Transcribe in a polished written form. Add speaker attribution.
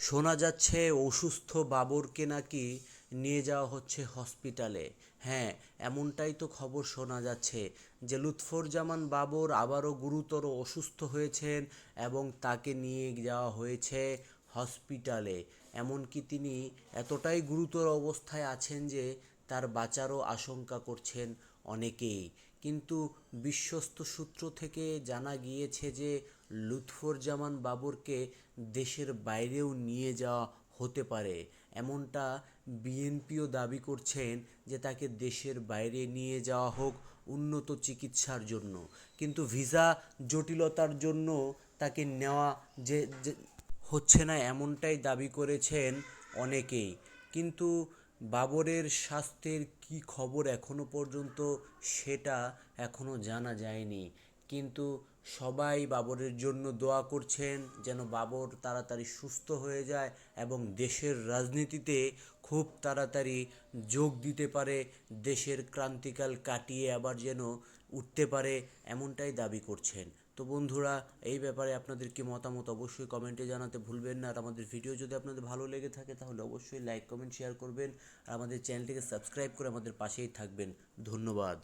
Speaker 1: শোনা যাচ্ছে অসুস্থ বাবরকে নাকি নিয়ে যাওয়া হচ্ছে হসপিটালে। হ্যাঁ, এমনটাই তো খবর শোনা যাচ্ছে যে লুৎফরজামান বাবর আবারও গুরুতর অসুস্থ হয়েছেন এবং তাকে নিয়ে যাওয়া হয়েছে হসপিটালে। এমনকি তিনি এতটাই গুরুতর অবস্থায় আছেন যে তার বাঁচারও আশঙ্কা করছেন অনেকেই। কিন্তু বিশ্বস্ত সূত্র থেকে জানা গিয়েছে যে লুৎফরজামান বাবরকে দেশের বাইরেও নিয়ে যাওয়া হতে পারে। এমনটা বিএনপিও দাবি করছেন যে তাকে দেশের বাইরে নিয়ে যাওয়া হোক উন্নত চিকিৎসার জন্য। কিন্তু ভিসা জটিলতার জন্য তাকে নেওয়া যে হচ্ছে না, এমনটাই দাবি করেছেন অনেকেই। কিন্তু বাবরের স্বাস্থ্যের কী খবর এখনো পর্যন্ত সেটা এখনো জানা যায়নি। কিন্তু সবাই বাবরের জন্য দোয়া করছেন যেন বাবর তাড়াতাড়ি সুস্থ হয়ে যায় এবং দেশের রাজনীতিতে খুব তাড়াতাড়ি যোগ দিতে পারে, দেশের ক্রান্তিকাল কাটিয়ে আবার যেন উঠতে পারে, এমনটাই দাবি করছেন। তো বন্ধুরা, এই ব্যাপারে আপনাদের কি মতামত অবশ্যই কমেন্টে জানাতে ভুলবেন না। আর আমাদের ভিডিও যদি আপনাদের ভালো লেগে থাকে তাহলে অবশ্যই লাইক কমেন্ট শেয়ার করবেন আর আমাদের চ্যানেলটিকে সাবস্ক্রাইব করে আমাদের পাশেই থাকবেন। ধন্যবাদ।